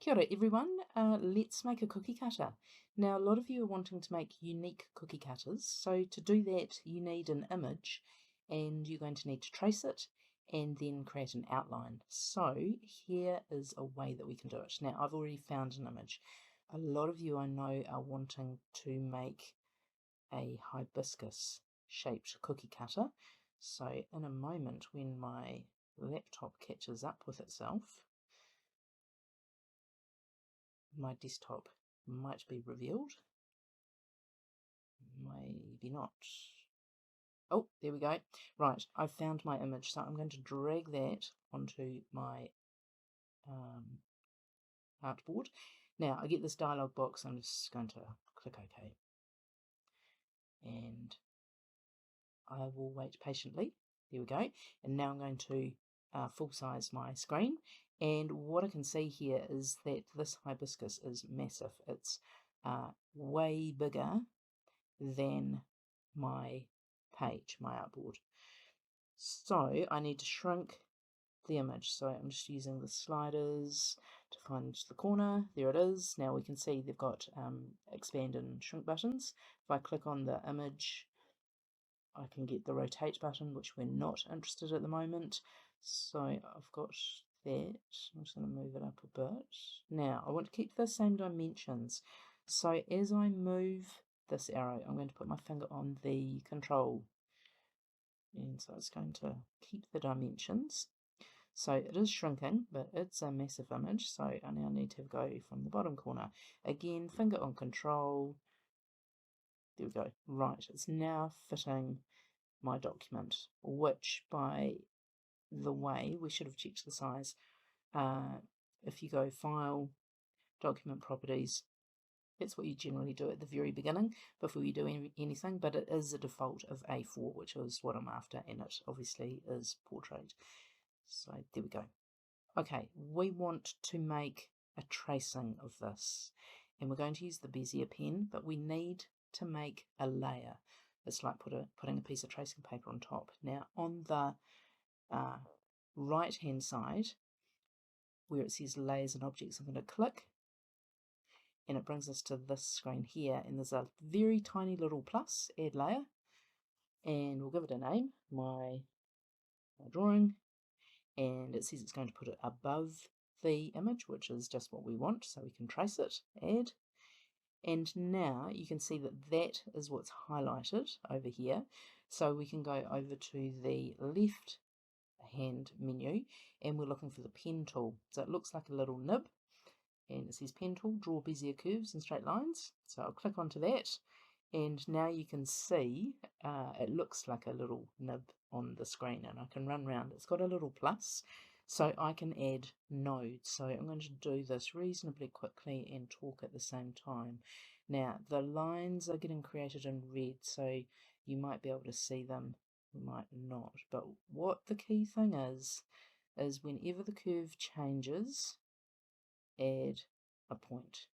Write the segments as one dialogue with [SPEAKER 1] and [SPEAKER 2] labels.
[SPEAKER 1] Kia ora everyone, let's make a cookie cutter. Now a lot of you are wanting to make unique cookie cutters, so to do that you need an image and you're going to need to trace it and then create an outline. So here is a way that we can do it. Now I've already found an image. A lot of you I know are wanting to make a hibiscus shaped cookie cutter, so in a moment when my laptop catches up with itself, my desktop might be revealed. Maybe not. Oh, there we go. Right, I've found my image, so I'm going to drag that onto my artboard. Now, I get this dialog box, I'm just going to click OK. And I will wait patiently. There we go. And now I'm going to full size my screen. And what I can see here is that this hibiscus is massive. It's way bigger than my page, my artboard. So I need to shrink the image. So I'm just using the sliders to find the corner. There it is. Now we can see they've got expand and shrink buttons. If I click on the image, I can get the rotate button, which we're not interested at the moment. So I've got that. I'm just going to move it up a bit. Now I want to keep the same dimensions. So as I move this arrow, I'm going to put my finger on the control, and so it's going to keep the dimensions. So it is shrinking, but it's a massive image, so I now need to go from the bottom corner. Again, finger on control. There we go. Right, it's now fitting my document, which, by the way, we should have checked the size. If you go File, Document Properties, that's what you generally do at the very beginning before you do anything, but it is a default of A4, which is what I'm after, and it obviously is portrait. So there we go. Okay, we want to make a tracing of this, and we're going to use the Bezier pen, but we need to make a layer. It's like putting a piece of tracing paper on top. Now on the right hand side, where it says layers and objects, I'm going to click, and it brings us to this screen here, and there's a very tiny little plus, add layer, and we'll give it a name, my drawing, and it says it's going to put it above the image, which is just what we want, so we can trace it, add, and now you can see that that is what's highlighted over here, so we can go over to the left hand menu, and we're looking for the pen tool. So it looks like a little nib, and it says pen tool, draw Bezier curves and straight lines. So I'll click onto that, and now you can see it looks like a little nib on the screen, and I can run around. It's got a little plus, so I can add nodes. So I'm going to do this reasonably quickly and talk at the same time. Now the lines are getting created in red, so you might be able to see them, might not, but what the key thing is whenever the curve changes, add a point.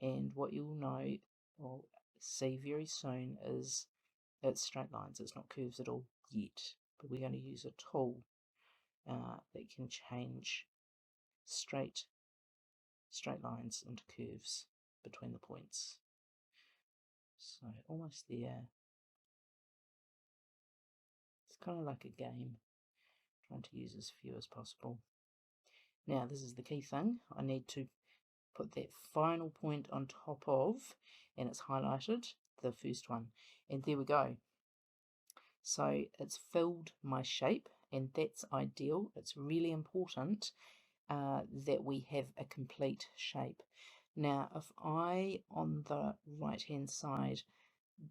[SPEAKER 1] And what you'll know or see very soon is it's straight lines, it's not curves at all yet, but we're going to use a tool that can change straight lines into curves between the points. So almost there. It's kind of like a game, trying to use as few as possible. Now this is the key thing. I need to put that final point on top of, and it's highlighted, the first one, and there we go. So it's filled my shape, and that's ideal. It's really important that we have a complete shape. Now if I, on the right hand side,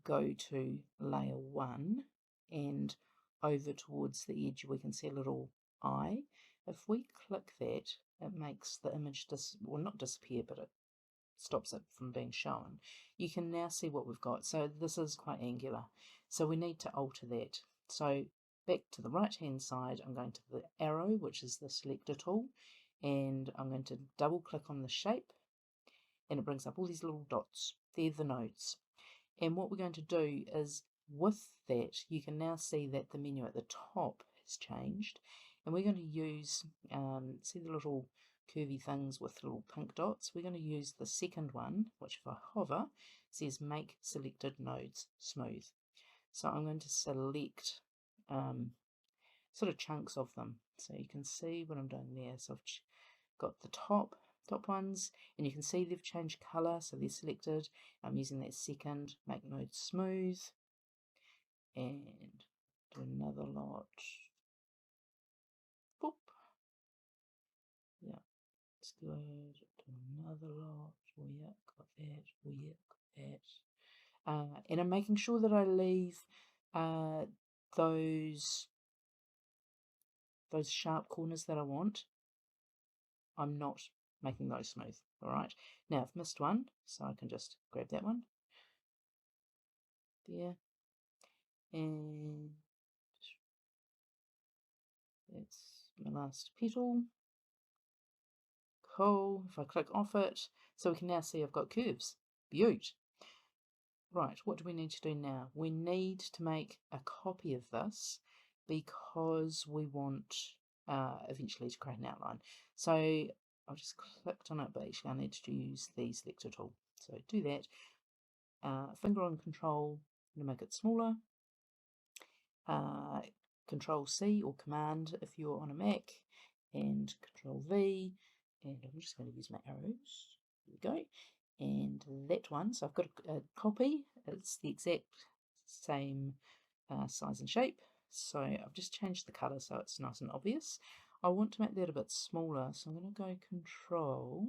[SPEAKER 1] go to layer 1 and over towards the edge, we can see a little eye. If we click that, it makes the image well, not disappear, but it stops it from being shown. You can now see what we've got. So this is quite angular, so we need to alter that. So back to the right hand side, I'm going to the arrow, which is the selector tool, and I'm going to double click on the shape, and it brings up all these little dots. They're the nodes. And what we're going to do is, with that, you can now see that the menu at the top has changed, and we're going to use, see the little curvy things with little pink dots. We're going to use the second one, which if I hover, says make selected nodes smooth. So I'm going to select sort of chunks of them. So you can see what I'm doing there. So I've got the top ones, and you can see they've changed colour, so they're selected. I'm using that second, make node smooth, and do another lot. Boop. Yeah, it's good. Do another lot. Oh yeah, got that. Oh yeah, got that. And I'm making sure that I leave those sharp corners that I want. I'm not making those smooth. Alright, now I've missed one, so I can just grab that one there, and that's my last petal. Cool. If I click off it, so we can now see I've got curves. Beaut. Right, what do we need to do now? We need to make a copy of this because we want eventually to create an outline. So I've just clicked on it, but actually I need to use the selector tool. So do that. Finger on Control to make it smaller. Control C or Command if you're on a Mac, and Control V, and I'm just going to use my arrows. There we go. And that one, so I've got a copy, it's the exact same size and shape, so I've just changed the colour so it's nice and obvious. I want to make that a bit smaller, so I'm going to go Control,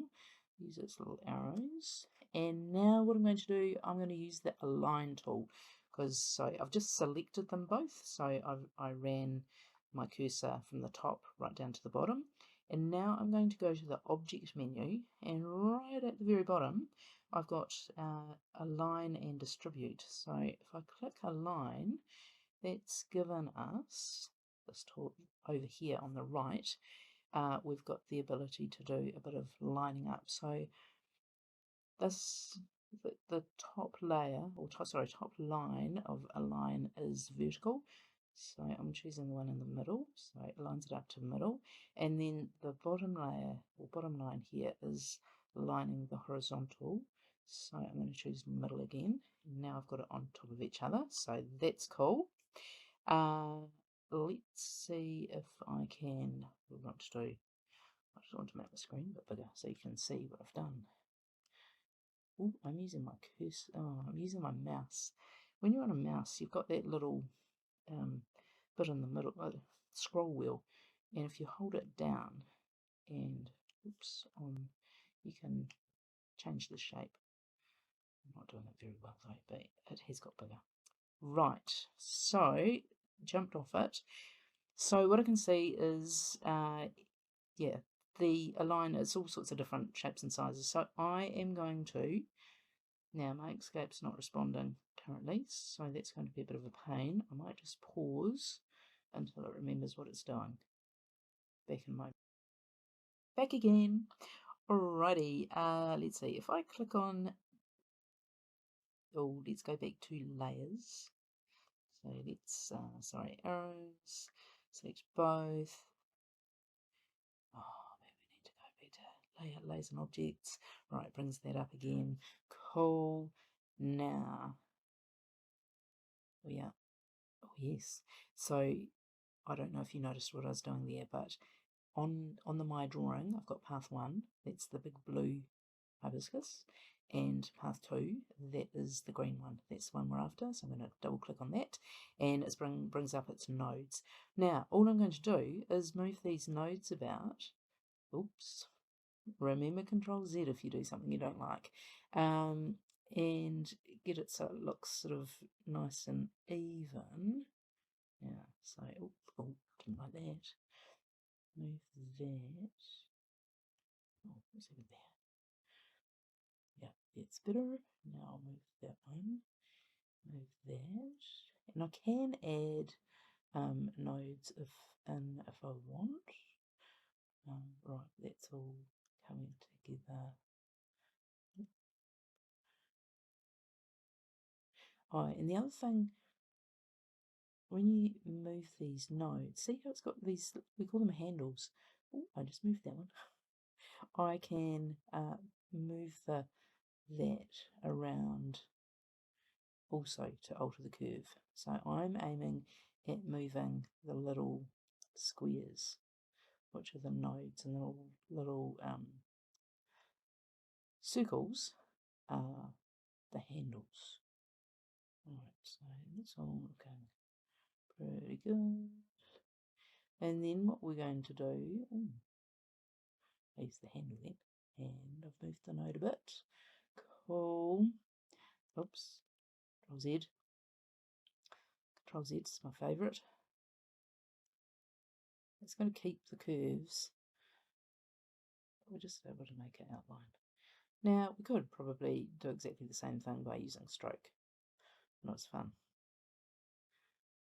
[SPEAKER 1] use its little arrows, and now what I'm going to do, I'm going to use the Align tool, because so I've just selected them both, so I ran my cursor from the top right down to the bottom, and now I'm going to go to the Object menu, and right at the very bottom I've got Align and Distribute. So if I click Align, that's given us this tool over here on the right. We've got the ability to do a bit of lining up. So this the top layer, or top line of Align is vertical. So I'm choosing the one in the middle, so it lines it up to the middle, and then the bottom layer or bottom line here is lining the horizontal. So I'm going to choose middle again. Now I've got it on top of each other, so that's cool. Let's see if I can. What I want to do. I just want to make the screen a bit bigger so you can see what I've done. Oh, I'm using my cursor. Oh, I'm using my mouse. When you're on a mouse, you've got that little bit in the middle, scroll wheel, and if you hold it down and you can change the shape. I'm not doing it very well though, but it has got bigger. Right, so jumped off it. So what I can see is, yeah, the Align is all sorts of different shapes and sizes. So I am going to, now my InkScape's not responding currently, so that's going to be a bit of a pain. I might just pause until it remembers what it's doing. Back again. Alrighty, let's see, if I click on, let's go back to layers. So let's, arrows, select both. Oh, maybe we need to go back to layout, layers and objects. Right, brings that up again. Cool. Now, oh yes. So I don't know if you noticed what I was doing there, but on the My Drawing, I've got path 1, that's the big blue hibiscus, and path 2, that is the green one. That's the one we're after, so I'm going to double click on that, and it brings up its nodes. Now, all I'm going to do is move these nodes about. Oops. Remember Control Z if you do something you don't like. And get it so it looks sort of nice and even. Yeah, so, didn't like that. Move that. Oh, what's over there? Yeah, it's better. Now I'll move that one. Move that. And I can add nodes if I want. Right, that's all coming together. Oh, and the other thing, when you move these nodes, see how it's got these, we call them handles. Oh, I just moved that one. I can move that around also to alter the curve. So I'm aiming at moving the little squares, which are the nodes, and the little circles are the handles. Alright, so that's all looking pretty good. And then what we're going to do, there's the handle then, and I've moved the node a bit. Cool. Oops. Control Z. Control Z is my favourite. It's going to keep the curves. We're just able to make it outline. Now, we could probably do exactly the same thing by using stroke. And it's fun.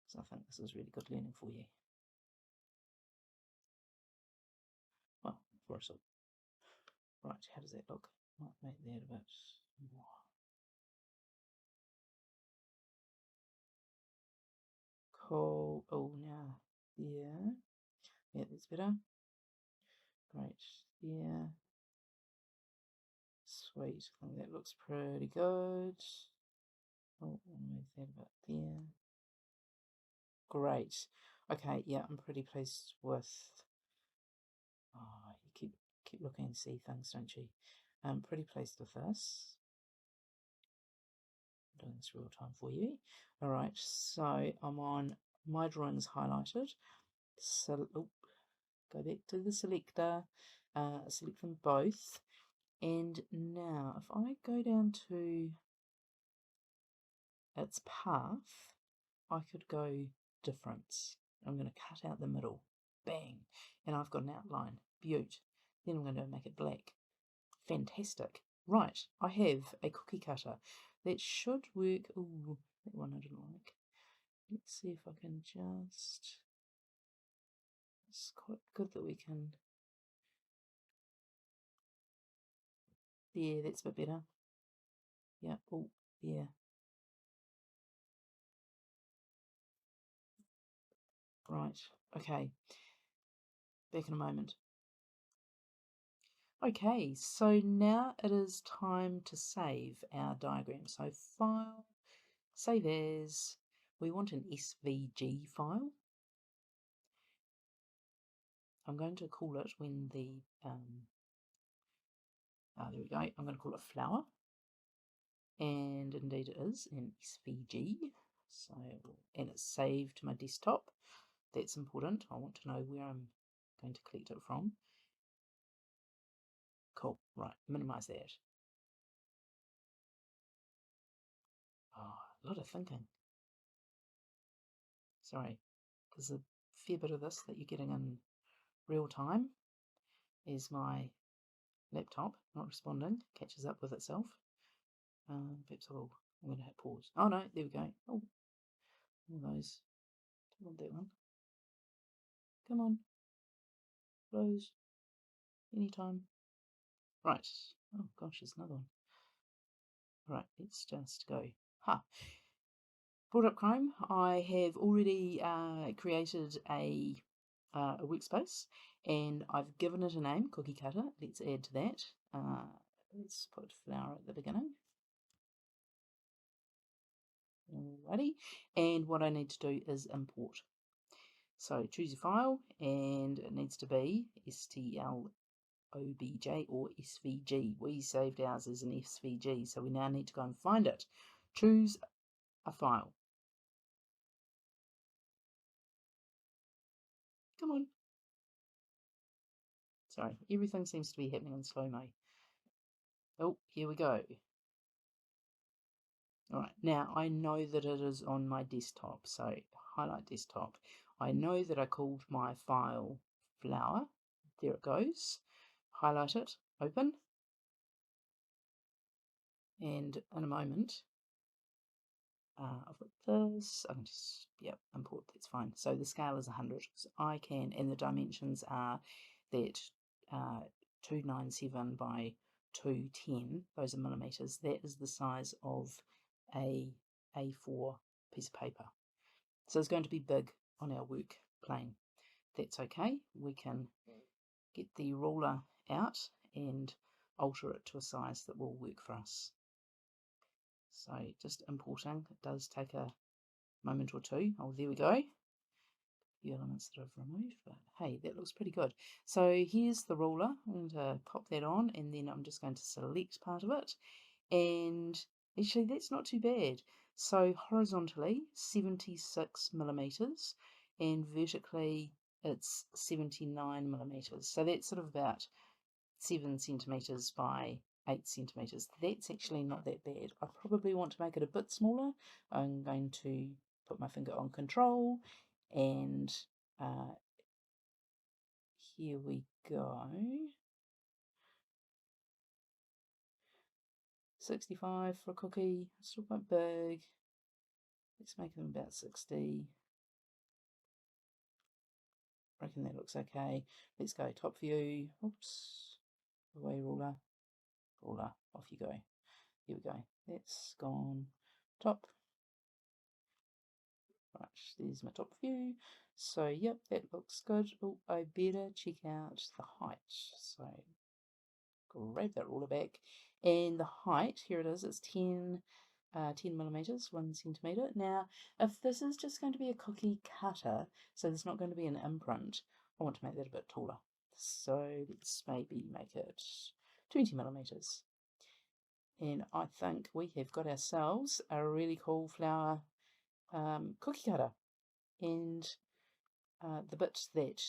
[SPEAKER 1] So I think this is really good learning for you. Well, for us all. Right, how does that look? Might make that a bit more. Cool. Oh, now, yeah. Yeah, that's better. Great. Yeah. Sweet. I think that looks pretty good. Oh, I'll move that a bit there. Great. Okay, yeah, I'm pretty pleased with. Oh, you keep looking and see things, don't you? I'm pretty pleased with this. I'm doing this real time for you. All right, so I'm on my drawings highlighted. So, go back to the selector. Select them both. And now, if I go down to its path, I could go difference. I'm going to cut out the middle. Bang. And I've got an outline. Beaut. Then I'm going to make it black. Fantastic. Right, I have a cookie cutter. That should work. Ooh, that one I didn't like. Let's see if I can just... It's quite good that we can... Yeah, that's a bit better. Yeah, oh, yeah. Right, okay. Back in a moment. Okay, so now it is time to save our diagram. So File, Save As. We want an SVG file. I'm going to call it when the, there we go, I'm going to call it flower. And indeed it is an SVG. So, and it's saved to my desktop. That's important. I want to know where I'm going to collect it from. Cool, right, minimize that. Oh, a lot of thinking. Sorry, there's a fair bit of this that you're getting in real time as my laptop, not responding, catches up with itself. Perhaps I'm going to hit pause. Oh no, there we go. Oh, all those. Don't want that one. Come on. Close. Anytime. Right. Oh gosh, there's another one. Right, let's just go. Brought up Chrome. I have already created a workspace, and I've given it a name, Cookie Cutter. Let's add to that. Let's put flower at the beginning. Alrighty, and what I need to do is import. So choose your file, and it needs to be STLOBJ or SVG. We saved ours as an SVG, so we now need to go and find it. Choose a file. Come on. Sorry, everything seems to be happening in slow-mo. Oh, here we go. Alright, now I know that it is on my desktop, so highlight desktop. I know that I called my file flower. There it goes. Highlight it, open. And in a moment, I've got this, I can just, import, that's fine. So the scale is 100, so I can, and the dimensions are that 297 by 210, those are millimeters. That is the size of a A4 piece of paper. So it's going to be big on our work plane. That's okay. We can get the ruler out and alter it to a size that will work for us. So just importing, it does take a moment or two. Oh, there we go. The elements that I've removed, but hey, that looks pretty good. So here's the ruler. I'm going to pop that on, and then I'm just going to select part of it, and actually that's not too bad. So horizontally 76 millimeters, and vertically it's 79 millimeters. So that's sort of about 7 centimeters by 8 centimeters. That's actually not that bad. I probably want to make it a bit smaller. I'm going to put my finger on control, and here we go. 65 for a cookie, still quite big. Let's make them about 60. I reckon that looks okay. Let's go top view. Oops. Away ruler. Ruler. Off you go. Here we go. That's gone. Top. Right, there's my top view. So, yep, that looks good. Oh, I better check out the height. So, grab that ruler back. And the height, here it is, it's 10 millimeters, 1 centimeter. Now, if this is just going to be a cookie cutter, so there's not going to be an imprint, I want to make that a bit taller. So let's maybe make it 20 millimeters. And I think we have got ourselves a really cool flower cookie cutter. And the bit that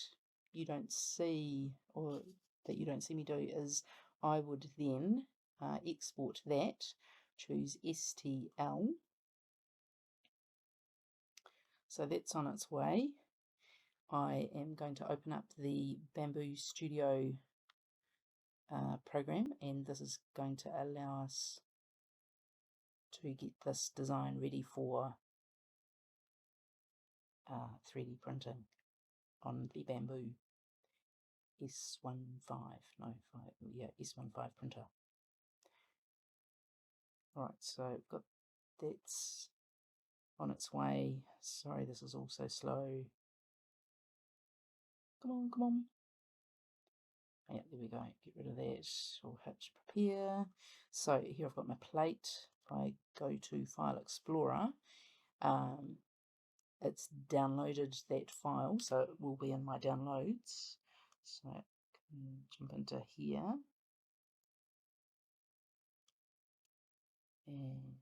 [SPEAKER 1] you don't see, or that you don't see me do, is I would then export that, choose STL. So that's on its way. I am going to open up the Bamboo Studio program, and this is going to allow us to get this design ready for 3D printing on the Bamboo S15, no, 5, yeah, S15 printer. Right, so we've got that's on its way. Sorry, this is all so slow. Come on, come on. Yeah, there we go. Get rid of that. We'll hit prepare. So here I've got my plate. If I go to File Explorer, it's downloaded that file, so it will be in my downloads. So I can jump into here. And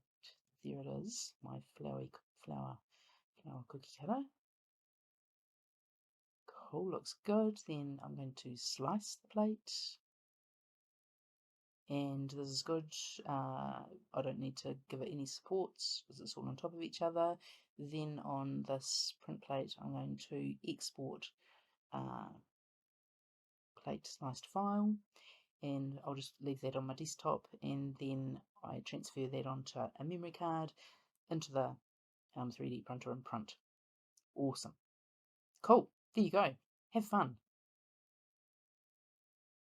[SPEAKER 1] there it is, my flower cookie cutter. Cool, looks good. Then I'm going to slice the plate. And this is good. I don't need to give it any supports because it's all on top of each other. Then on this print plate, I'm going to export plate sliced file, and I'll just leave that on my desktop, and then I transfer that onto a memory card into the 3D printer and print. Awesome. Cool. There you go. Have fun.